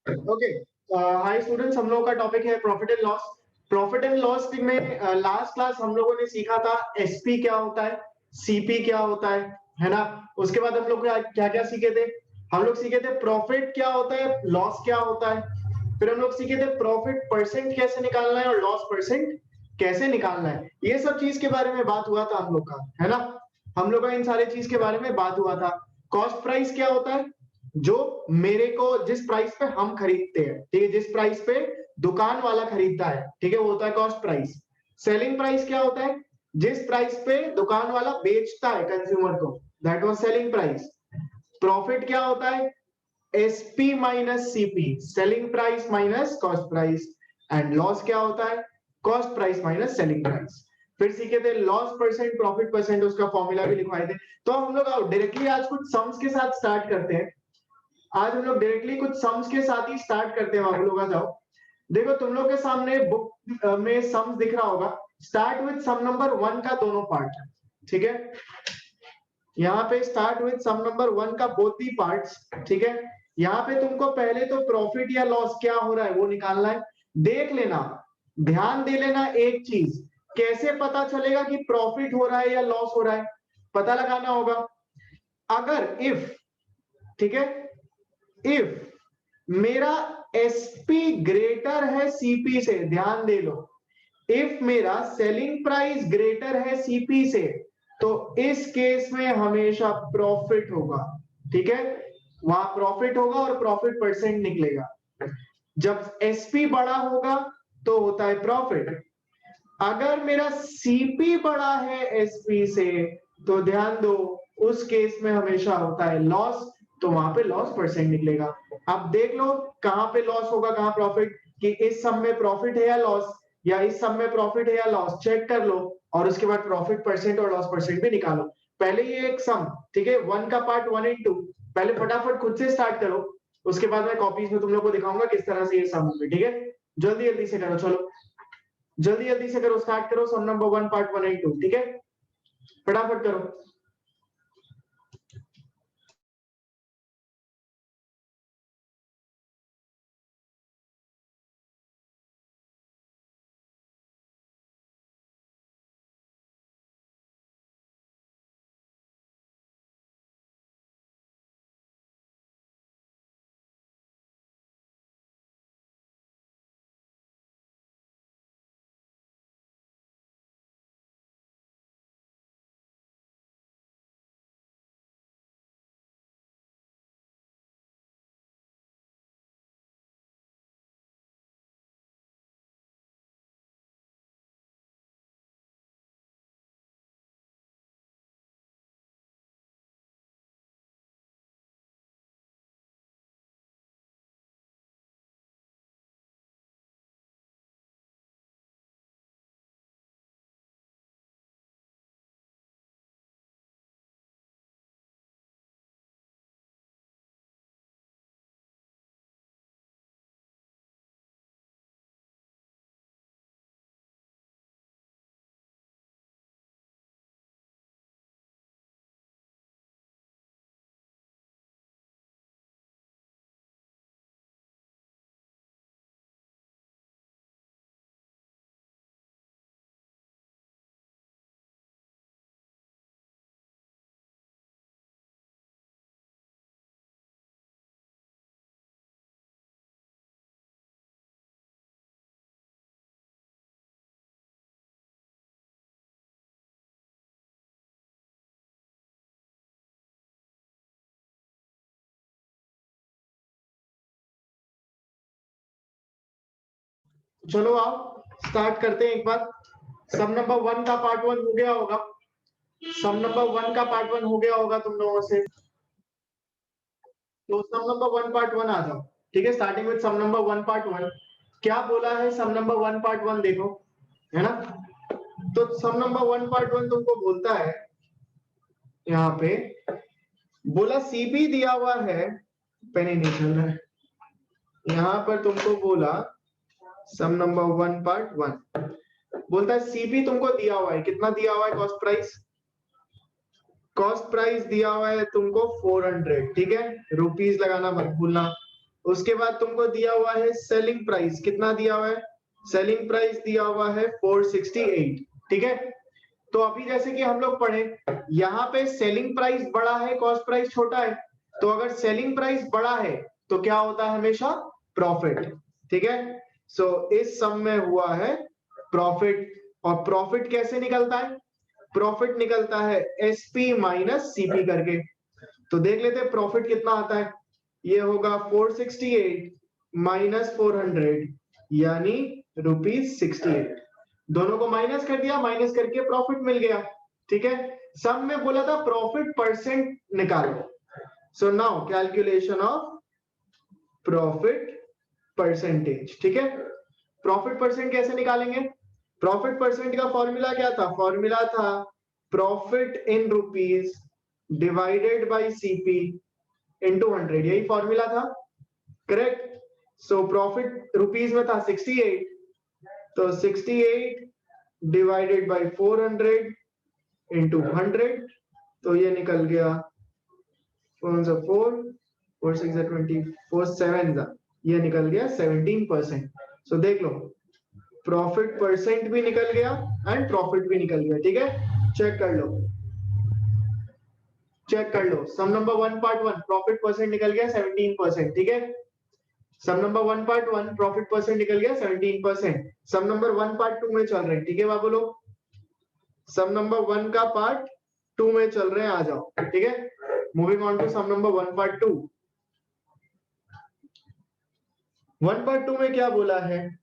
Okay, hi students, हम लोगों का टॉपिक है profit and loss. Profit and loss में लास्ट क्लास हम लोगों ने सीखा था एसपी क्या होता है, सीपी क्या होता है ना। उसके बाद हम लोग क्या क्या सीखे थे। हम लोग सीखे थे प्रॉफिट क्या होता है, लॉस क्या होता है। फिर हम लोग सीखे थे प्रॉफिट परसेंट कैसे निकालना है और लॉस परसेंट कैसे निकालना है। ये सब चीज के बारे में बात हुआ था हम लोग का, है ना। हम लोग का इन सारे चीज के बारे में बात हुआ था। कॉस्ट प्राइस क्या होता है, जो मेरे को जिस प्राइस पे हम खरीदते हैं, ठीक है, जिस प्राइस पे दुकान वाला खरीदता है, ठीक है, वो होता है कॉस्ट प्राइस। सेलिंग प्राइस क्या होता है, जिस प्राइस पे दुकान वाला बेचता है कंज्यूमर को, that was selling price. Profit क्या होता है, SP minus CP, selling price minus cost price. And loss क्या होता है, cost price minus selling price. फिर सीखे थे लॉस परसेंट प्रॉफिट परसेंट, उसका फॉर्मूला भी लिखवाए थे। तो हम लोग डायरेक्टली आज कुछ सम्स के साथ स्टार्ट करते हैं। आज हम लोग डायरेक्टली कुछ सम्स के साथ ही स्टार्ट करते हैं। आप लोग आ जाओ, देखो तुम लोग के सामने बुक में सम्स दिख रहा होगा। Start with sum number one का दोनों पार्ट, ठीक है। यहाँ पे start with sum number one का बोथ दी पार्ट्स, ठीक है। यहाँ पे तुमको पहले तो प्रॉफिट या लॉस क्या हो रहा है वो निकालना है। देख लेना, ध्यान दे लेना एक चीज, कैसे पता चलेगा कि प्रॉफिट हो रहा है या लॉस हो रहा है, पता लगाना होगा। अगर इफ, ठीक है, इफ मेरा एसपी ग्रेटर है सीपी से, ध्यान दे लो, इफ मेरा सेलिंग प्राइस ग्रेटर है सीपी से, तो इस केस में हमेशा प्रॉफिट होगा, ठीक है। वहां प्रॉफिट होगा और प्रॉफिट परसेंट निकलेगा। जब एसपी बड़ा होगा तो होता है प्रॉफिट। अगर मेरा सीपी बड़ा है एसपी से, तो ध्यान दो, उस केस में हमेशा होता है लॉस, तो वहां पे लॉस परसेंट निकलेगा। अब देख लो कहां पे लॉस होगा कहां प्रॉफिट, कि इस सम में प्रॉफिट है या लॉस, या इस सम में प्रॉफिट है या लॉस, चेक कर लो। और उसके बाद प्रॉफिट परसेंट और लॉस परसेंट भी निकालो। पहले ये एक सम, ठीक है, वन का पार्ट 1 और 2, पहले फटाफट खुद से स्टार्ट करो। उसके बाद मैं कॉपीज में तुम लोग को दिखाऊंगा किस तरह से ये सम होंगे, ठीक है। जल्दी जल्दी से करो, चलो जल्दी जल्दी से करो, स्टार्ट करो सम नंबर वन पार्ट 1 और 2, ठीक है, फटाफट करो। चलो आओ स्टार्ट करते हैं एक बार। सम नंबर वन का पार्ट 1 हो गया होगा, सम नंबर वन का पार्ट 1 हो गया होगा तुम लोगों से। तो सम नंबर वन पार्ट 1 आ जाओ, ठीक है। Starting with sum number one part 1, क्या बोला है सम नंबर वन पार्ट 1, देखो, है ना। तो सम नंबर वन पार्ट 1 तुमको बोलता है, यहाँ पे बोला सीपी दिया हुआ है, पेन ही नहीं चल रहा है। यहाँ पर तुमको बोला सम नंबर वन पार्ट 1, बोलता है सीपी तुमको दिया हुआ है, कितना दिया हुआ है, कॉस्ट प्राइस। कॉस्ट प्राइस दिया हुआ है तुमको 400, ठीक है, रुपीस लगाना मत भूलना। उसके बाद तुमको दिया हुआ है सेलिंग प्राइस, कितना दिया हुआ है? सेलिंग प्राइस दिया हुआ है 468, ठीक है। तो अभी जैसे कि हम लोग पढ़े, यहाँ पे सेलिंग प्राइस बड़ा है, कॉस्ट प्राइस छोटा है। तो अगर सेलिंग प्राइस बड़ा है तो क्या होता है? हमेशा प्रॉफिट, ठीक है। सो इस सम में हुआ है प्रॉफिट। और प्रॉफिट कैसे निकलता है? प्रॉफिट निकलता है एसपी माइनस सीपी करके। तो देख लेते हैं प्रॉफिट कितना आता है। ये होगा 468 माइनस 400 यानी ₹68। दोनों को माइनस कर दिया, माइनस करके प्रॉफिट मिल गया, ठीक है। सम में बोला था प्रॉफिट परसेंट निकालो। So now calculation of profit percentage, ठीक है। प्रॉफिट परसेंट कैसे निकालेंगे? प्रॉफिट परसेंट का फॉर्मूला क्या था? फॉर्मूला था profit in rupees divided by CP into 100, यही फॉर्मूला था, करेक्ट। सो प्रॉफिट रुपीज में था 68, तो 68 डिवाइडेड बाय 400 इंटू 100, तो ये निकल गया 4 ये निकल गया 17%। सो देख लो प्रॉफिट परसेंट भी निकल गया एंड प्रॉफिट भी निकल गया, ठीक है। चेक कर लो, चेक कर लो। Sum number 1 part 1 profit percent निकल गया 17%, ठीक है। Sum number 1 part 1 profit percent निकल गया 17%। सम नंबर 1 पार्ट 2 में चल रहे हैं, ठीक है बाबू लोग। सम नंबर 1 का पार्ट 2 में चल रहे हैं, आ जाओ, ठीक है। Moving on to sum number 1 part 2। 1 part 2 में क्या बोला है?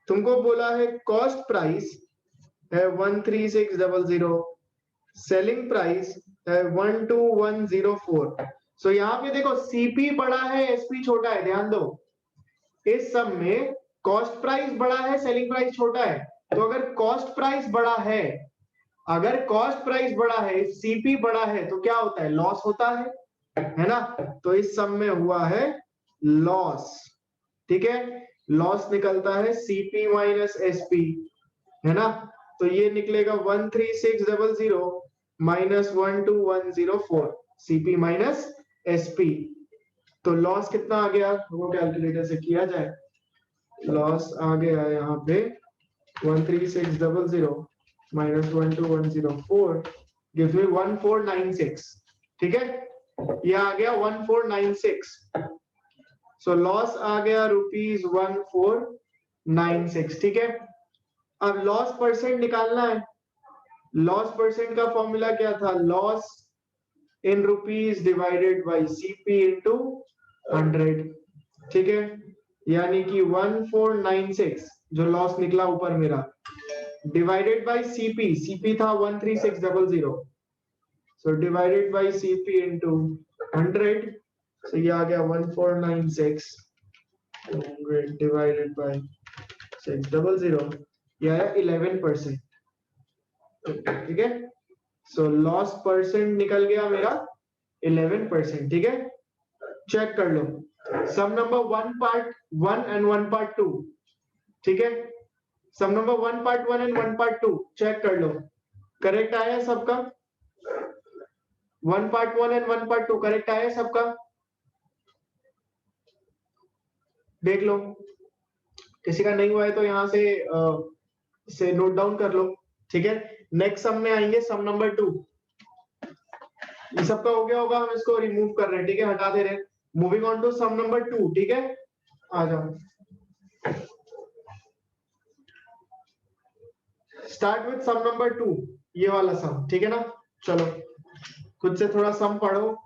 तुमको बोला है कॉस्ट प्राइस है 13600, सेलिंग प्राइस है 12104। सो यहाँ पे देखो सीपी बड़ा है, एसपी छोटा है, ध्यान दो। इस सब में कॉस्ट प्राइस बड़ा है, सेलिंग प्राइस छोटा है। तो अगर कॉस्ट प्राइस बड़ा है, अगर कॉस्ट प्राइस बड़ा है, सीपी बड़ा है, तो क्या होता है? लॉस होता है ना। तो इस सब में हुआ है लॉस, ठीक है। लॉस निकलता है सीपी माइनस एसपी, है ना। तो ये निकलेगा 13600 माइनस 12104, सीपी माइनस एसपी। तो लॉस कितना आ गया? वो कैलकुलेटर से किया जाए। लॉस आ गया यहाँ पे 13600 माइनस 12104 गिव्स मी 1496, ठीक है। ये आ गया 1496। सो लॉस आ गया ₹1496, ठीक है। अब लॉस परसेंट निकालना है। लॉस परसेंट का फॉर्मूला क्या था? Loss in rupees divided by CP into 100, ठीक है। यानी कि 1496 जो लॉस निकला ऊपर मेरा, डिवाइडेड बाय सीपी, सीपी था 13600, so divided by CP into 100। सो ये आ गया 1496 डिवाइडेड बाय 600, ये आया 11%, ठीक है। सो लॉस परसेंट निकल गया मेरा 11%, ठीक है। चेक कर लो sum number 1 part 1 and 1 part 2, ठीक है। Sum number 1 part 1 and 1 part 2 check कर लो, करेक्ट आया सबका? 1 पार्ट 1 एंड 1 पार्ट 2 करेक्ट आया सबका? देख लो, किसी का नहीं हुआ है तो यहां से नोट डाउन कर लो, ठीक है। नेक्स्ट सम में आएंगे, सम नंबर 2। ये सबका हो गया होगा, हम इसको रिमूव कर रहे हैं, ठीक है, हटा दे रहे हैं। Moving on to sum number 2, ठीक है। आ जाओ, स्टार्ट विथ सम नंबर 2, ये वाला सम, ठीक है ना। चलो खुद से थोड़ा सम पढ़ो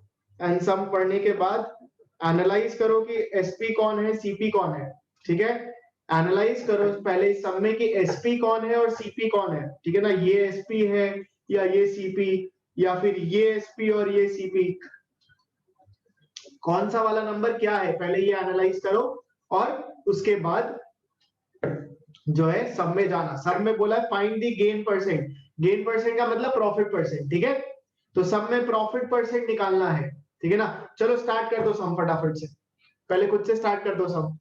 एंड सम पढ़ने के बाद एनालाइज करो कि एसपी कौन है, सीपी कौन है, ठीक है। एनालाइज करो पहले इस सम में कि एसपी कौन है और सीपी कौन है, ठीक है ना। ये एसपी है या ये सीपी, या फिर ये एसपी और ये सीपी, कौन सा वाला नंबर क्या है, पहले ये एनालाइज करो। और उसके बाद जो है सब में जाना। सब में बोला है find the gain percent, gain percent का मतलब प्रॉफिट परसेंट, ठीक है। तो सब में प्रॉफिट परसेंट निकालना है, ठीक है ना। चलो स्टार्ट कर दो सम फटाफट से, पहले खुद से स्टार्ट कर दो सम।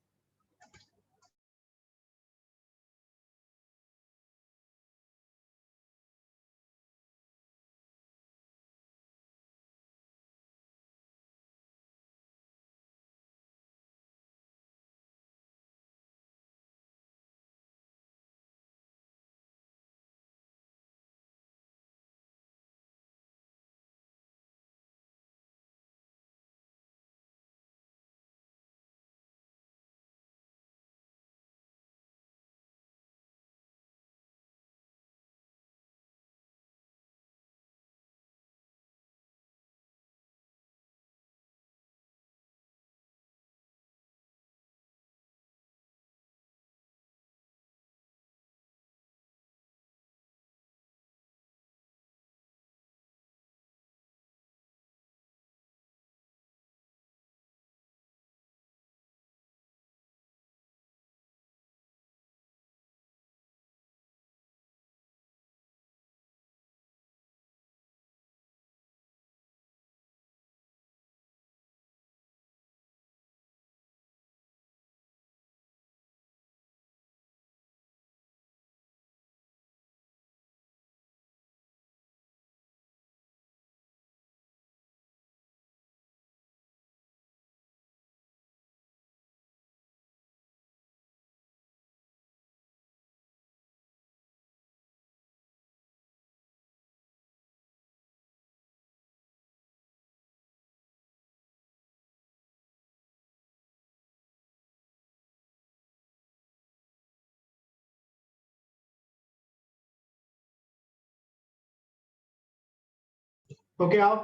ओके, आओ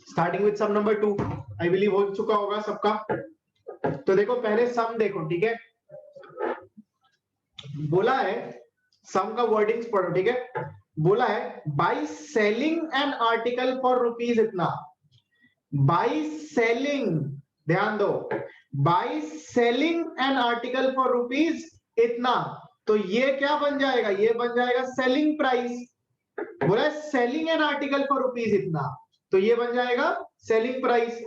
starting with sum number 2, I believe हो चुका होगा सबका। तो देखो पहले सम देखो, ठीक है, बोला है सम का वर्डिंग्स पढ़ो, ठीक है। बोला है by selling an article for rupees इतना, बाय सेलिंग, ध्यान दो, by selling an article for rupees इतना, तो ये क्या बन जाएगा, ये बन जाएगा सेलिंग प्राइस। बोला है selling an article for rupees इतना, तो ये बन जाएगा selling price.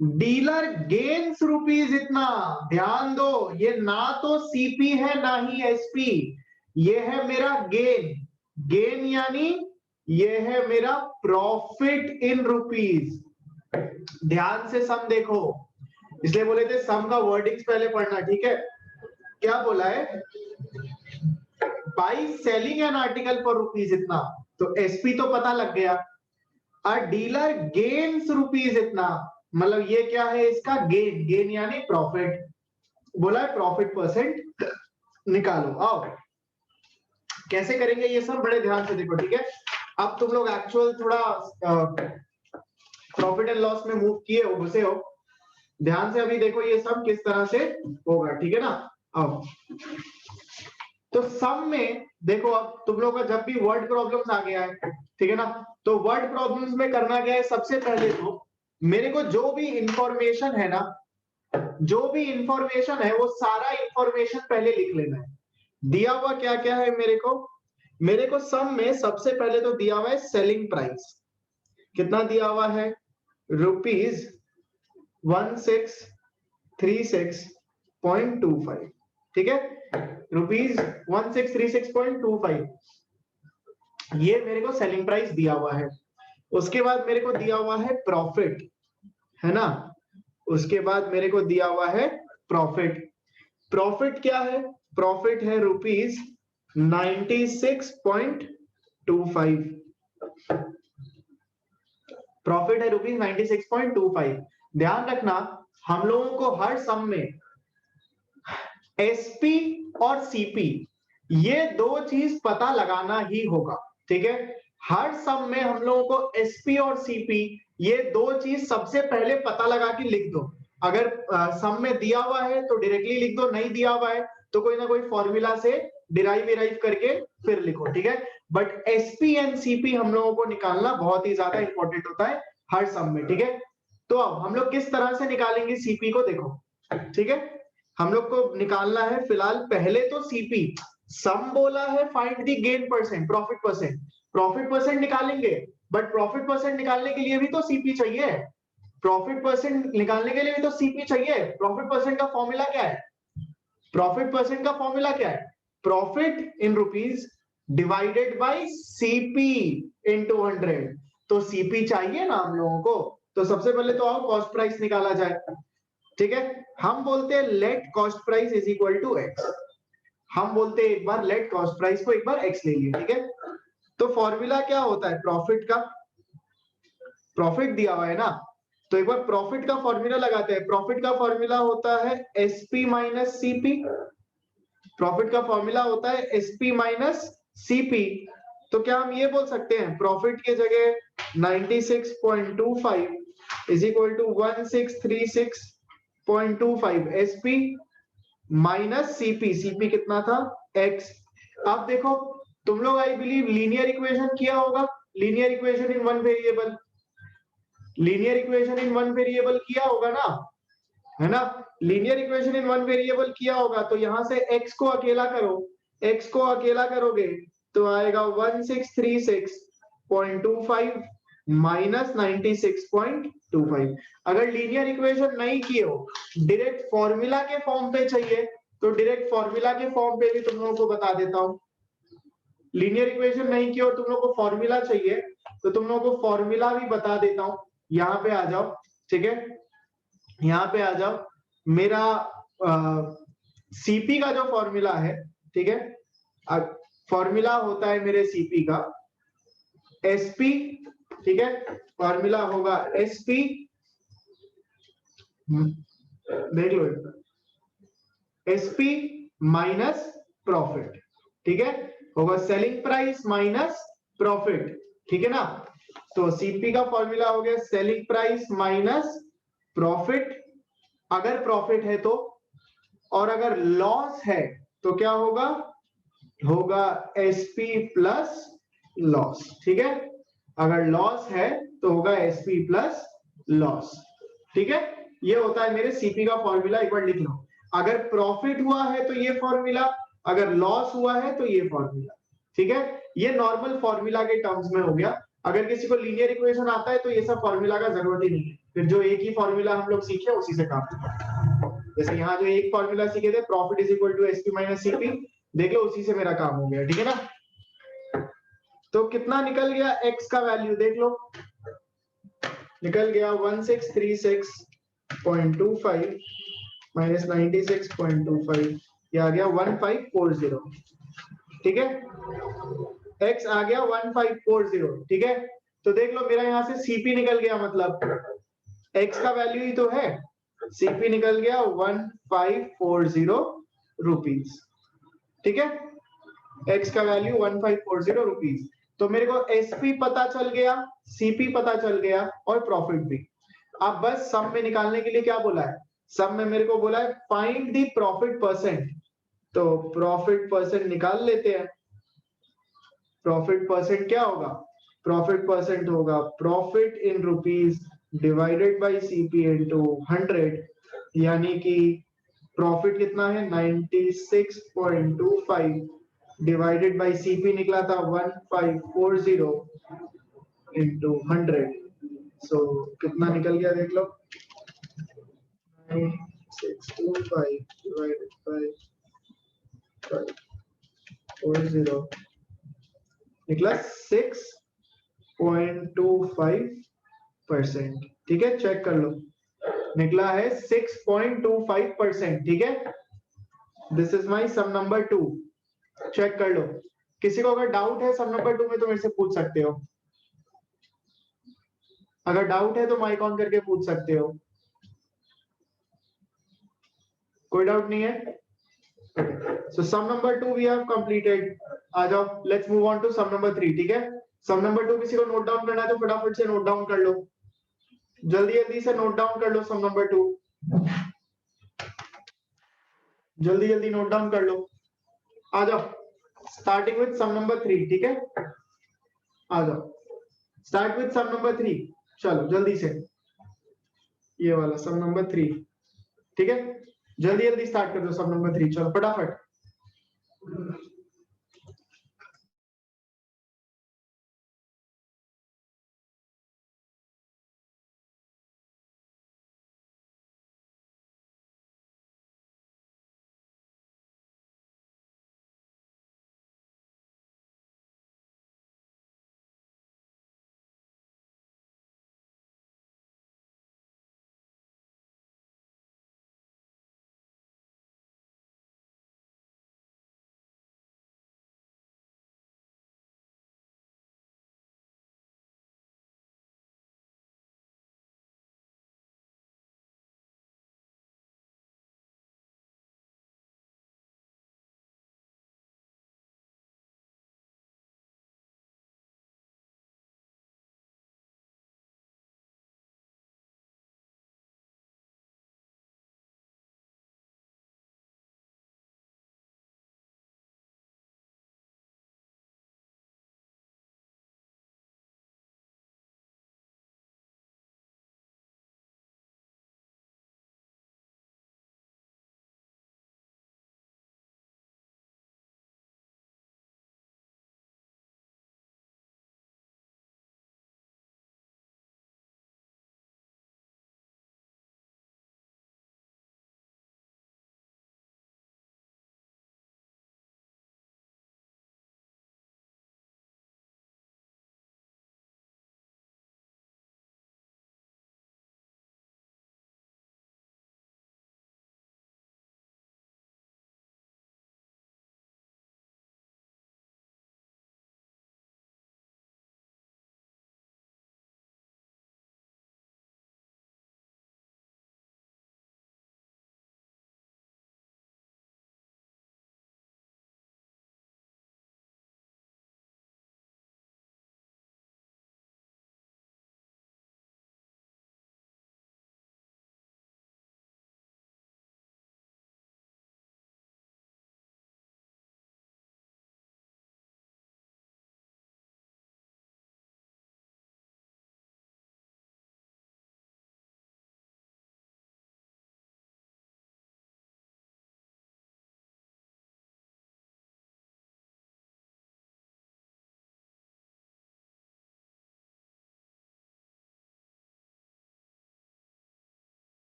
Dealer gains rupees इतना, ध्यान दो, ये ना तो सीपी है ना ही एसपी, ये है मेरा गेन, गेन यानी ये है मेरा प्रॉफिट इन रुपीज। ध्यान से सम देखो, इसलिए बोले थे सम का वर्डिंग्स पहले पढ़ना, ठीक है। क्या बोला है, by selling an article for rupees इतना, तो एसपी तो पता लग गया। अ डीलर गेन्स रुपीज इतना, मतलब ये क्या है इसका गेन, गेन यानी प्रॉफिट। बोला है प्रॉफिट परसेंट निकालो। आओ कैसे करेंगे ये सब, बड़े ध्यान से देखो, ठीक है। अब तुम लोग एक्चुअल थोड़ा प्रॉफिट एंड लॉस में मूव किए हो, घुसे हो, ध्यान से अभी देखो ये सब किस तरह से होगा, ठीक है ना। अब तो सम में देखो, अब तुम लोग का जब भी वर्ड प्रॉब्लम्स आ गया है, ठीक है ना, तो वर्ड प्रॉब्लम्स में करना क्या है, सबसे पहले तो मेरे को जो भी इंफॉर्मेशन है ना, जो भी इंफॉर्मेशन है वो सारा इंफॉर्मेशन पहले लिख लेना है। दिया हुआ क्या क्या है मेरे को सम में सबसे पहले तो दिया हुआ है सेलिंग प्राइस, कितना दिया हुआ है, रुपीज 1636.25, ठीक है, रुपीज 1636.25, ये मेरे को सेलिंग प्राइस दिया हुआ है। उसके बाद मेरे को दिया हुआ है प्रॉफिट, है ना, उसके बाद मेरे को दिया हुआ है प्रॉफिट। प्रॉफिट क्या है, प्रॉफिट है रुपीज 96.25, प्रॉफिट है रुपीज 96.25। ध्यान रखना हम लोगों को हर सम में एसपी और सीपी ये दो चीज पता लगाना ही होगा, ठीक है। हर सम में हम लोगों को एसपी और सीपी ये दो चीज सबसे पहले पता लगा के लिख दो। अगर सम में दिया हुआ है तो डायरेक्टली लिख दो, नहीं दिया हुआ है तो कोई ना कोई फॉर्मूला से डिराइव करके फिर लिखो, ठीक है। बट एसपी एंड सीपी हम लोगों को निकालना बहुत ही ज्यादा इंपॉर्टेंट होता है हर सम में, ठीक है। तो अब हम लोग किस तरह से निकालेंगे सीपी को, देखो, ठीक है। हम लोग को निकालना है फिलहाल पहले तो सीपी, सम बोला है find the gain percent, profit percent, profit percent निकालेंगे, बट प्रॉफिट परसेंट निकालने के लिए भी तो सीपी चाहिए, प्रॉफिट परसेंट निकालने के लिए भी तो सीपी चाहिए। प्रॉफिट परसेंट का फॉर्मूला क्या है, प्रॉफिट परसेंट का फॉर्मूला क्या है, profit in rupees divided by CP into 100। तो सीपी चाहिए ना हम लोगों को, तो सबसे पहले तो आओ कॉस्ट प्राइस निकाला जाए, ठीक है। हम बोलते हैं let cost price is equal to X, हम बोलते हैं एक बार लेट कॉस्ट प्राइस को एक बार एक्स ले लिए, ठीक है। तो फॉर्मूला क्या होता है प्रॉफिट का, प्रॉफिट दिया हुआ है ना, तो एक बार प्रॉफिट का फॉर्मूला लगाते हैं। प्रॉफिट का फॉर्मूला होता है एसपी माइनस सीपी, प्रॉफिट का फॉर्मूला होता है एसपी माइनस सीपी। तो क्या हम ये बोल सकते हैं प्रॉफिट के जगह 96.25 is equal to 1636.25 SP minus CP, CP कितना था एक्स। अब देखो तुम लोग आई बिलीव लीनियर इक्वेशन किया होगा, linear equation in one variable, linear equation in one variable किया होगा ना, है ना, linear equation in one variable किया होगा। तो यहां से x को अकेला करो, x को अकेला करोगे तो आएगा 1636.25 माइनस 96.25। अगर लीनियर इक्वेशन नहीं किए हो, डायरेक्ट फॉर्मूला के फॉर्म पे चाहिए तो डायरेक्ट फॉर्मूला के फॉर्म पे भी तुम लोगों को बता देता हूं। लीनियर इक्वेशन नहीं किए हो, तुम लोग को फॉर्मूला चाहिए तो तुम लोग को फॉर्मूला भी बता देता हूं। यहाँ पे आ जाओ, ठीक है, यहाँ पे आ जाओ। मेरा सीपी का जो फॉर्मूला है, ठीक है, फॉर्मूला होता है मेरे सीपी का एसपी, ठीक है, फॉर्मूला होगा एसपी, देख लो, एसपी माइनस प्रॉफिट, ठीक है, होगा सेलिंग प्राइस माइनस प्रॉफिट, ठीक है ना। तो सीपी का फॉर्मूला हो गया सेलिंग प्राइस माइनस प्रॉफिट, अगर प्रॉफिट है तो, और अगर लॉस है तो क्या होगा, होगा एसपी प्लस लॉस। ठीक है, अगर लॉस है तो होगा एसपी प्लस लॉस। ठीक है, ये होता है मेरे सीपी का फॉर्मूला, एक बार लिख लो। अगर प्रॉफिट हुआ है तो ये फॉर्मूला, अगर लॉस हुआ है तो ये फॉर्मूला। ठीक है, ये नॉर्मल फॉर्मूला के टर्म्स में हो गया। अगर किसी को लीनियर इक्वेशन आता है तो ये सब फॉर्मूला का जरूरत ही नहीं है, फिर जो एक ही फॉर्मूला हम लोग सीखे उसी से काम होगा। जैसे यहाँ जो एक फॉर्मूला सीखे थे, profit is equal to SP minus CP, देख लो उसी से मेरा काम हो गया। ठीक है ना, तो कितना निकल गया एक्स का वैल्यू देख लो, निकल गया 1636.25 माइनस 96.25, ये आ गया 1540। ठीक है, x आ गया 1540। ठीक है, तो देख लो मेरा यहां से सीपी निकल गया, मतलब x का वैल्यू ही तो है, सीपी निकल गया 1540 रुपीज। ठीक है, x का वैल्यू 1540 रुपीज। तो मेरे को एसपी पता चल गया, सीपी पता चल गया और प्रॉफिट भी। अब बस सम में निकालने के लिए क्या बोला है, सम में मेरे को बोला है फाइंड द प्रॉफिट परसेंट, तो प्रॉफिट परसेंट निकाल लेते हैं। प्रॉफिट परसेंट क्या होगा, प्रॉफिट परसेंट होगा profit in rupees divided by CP into 100, यानी कि प्रॉफिट कितना है 96.25 डिवाइडेड बाय सीपी निकला था 1540 इनटू 100। सो कितना निकल गया देख लो, 9625 डिवाइडेड बाय 540 निकला 6.25%। ठीक है, चेक कर लो, निकला है 6.25%। ठीक है, this is my sum number 2, check कर लो। किसी को अगर डाउट है सम नंबर 2 में तो मेरे से पूछ सकते हो, अगर डाउट है तो माइक ऑन करके पूछ सकते हो। कोई डाउट नहीं है, so sum number 2 we have completed. आ जाओ, let's move on to sum number 3। ठीक है, सम नंबर 2 किसी को नोट डाउन करना है तो फटाफट से नोट डाउन कर लो, जल्दी जल्दी से नोट डाउन कर लो सम नंबर 2, जल्दी जल्दी नोट डाउन कर लो। आ जाओ, स्टार्टिंग विद सम नंबर 3। ठीक है, आ जाओ, स्टार्ट विद सम नंबर 3, चलो जल्दी से, ये वाला सम नंबर 3। ठीक है, जल्दी जल्दी स्टार्ट कर दो सम नंबर 3, चलो फटाफट।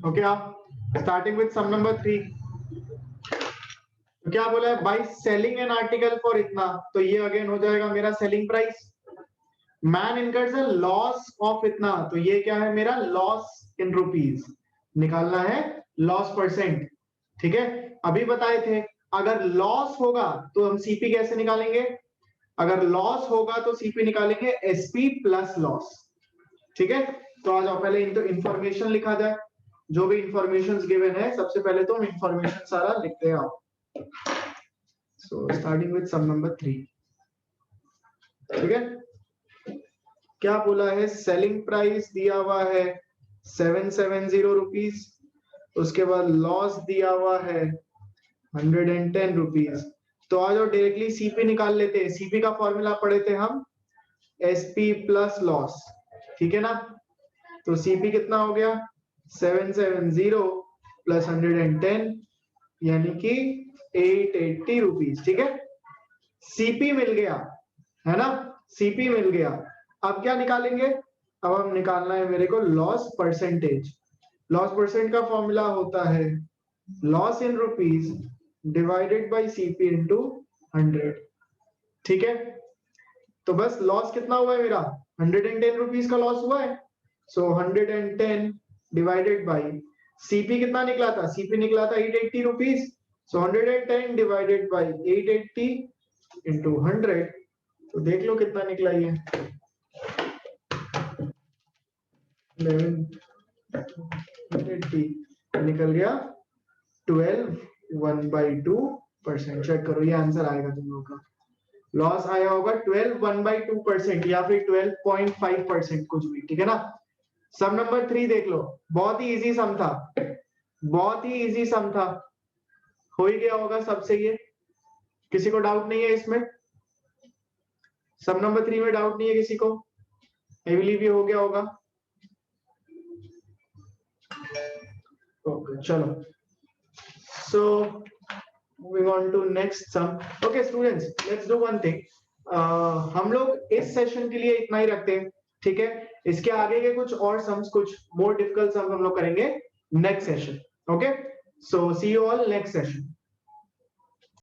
ओके आप स्टार्टिंग विद सम नंबर 3। तो क्या बोला है, by selling an article for इतना, तो ये अगेन हो जाएगा मेरा selling price. Man incurs a loss of इतना, तो ये क्या है मेरा लॉस इन रुपीज, निकालना है लॉस परसेंट। ठीक है, अभी बताए थे अगर लॉस होगा तो हम सीपी कैसे निकालेंगे, अगर लॉस होगा तो सीपी निकालेंगे एसपी प्लस लॉस। ठीक है, तो आ जाओ पहले इंफॉर्मेशन लिखा जाए, जो भी इंफॉर्मेशन गिवन है सबसे पहले तो हम इंफॉर्मेशन सारा लिखते हैं आप। So starting with sum number 3। ठीक है, क्या बोला है, सेलिंग प्राइस दिया हुआ है 770 रुपीज, उसके बाद लॉस दिया हुआ है 110 रुपीज। तो आ जाओ डायरेक्टली सीपी निकाल लेते हैं। सीपी का फॉर्मूला पढ़े थे हम, एसपी प्लस लॉस। ठीक है ना, तो सीपी कितना हो गया 770 प्लस 110 यानी कि 880 रुपीज। ठीक है, सीपी मिल गया है ना, सीपी मिल गया। अब क्या निकालेंगे, अब हम निकालना है मेरे को लॉस परसेंटेज। लॉस परसेंट का फॉर्मूला होता है loss in rupees divided by CP into 100। ठीक है, तो बस लॉस कितना हुआ है मेरा 110 रुपीज का लॉस हुआ है। सो 110 डिवाइडेड बाय सीपी कितना निकला था, सीपी निकला था 880 rupees. So 110 divided by 880 into 100, तो देख लो कितना निकला ये 1180 निकल गया 12 1/2%। चेक करो ये आंसर आएगा तुम लोग का, लॉस आया होगा 12 1/2% या फिर 12.5% कुछ भी। ठीक है ना, सम नंबर 3 देख लो, बहुत ही इजी सम था, बहुत ही इजी सम था, हो ही गया होगा सबसे ये, किसी को डाउट नहीं है इसमें, सम नंबर 3 में डाउट नहीं है किसी को, आई बिलीव ये हो गया होगा। ओके चलो, सो moving on to next sum. Okay students, let's do one thing. हम लोग इस सेशन के लिए इतना ही रखते हैं। ठीक है, इसके आगे के कुछ और सम्स, कुछ मोर डिफिकल्ट सम हम लोग करेंगे next session. Okay, so see you all next session.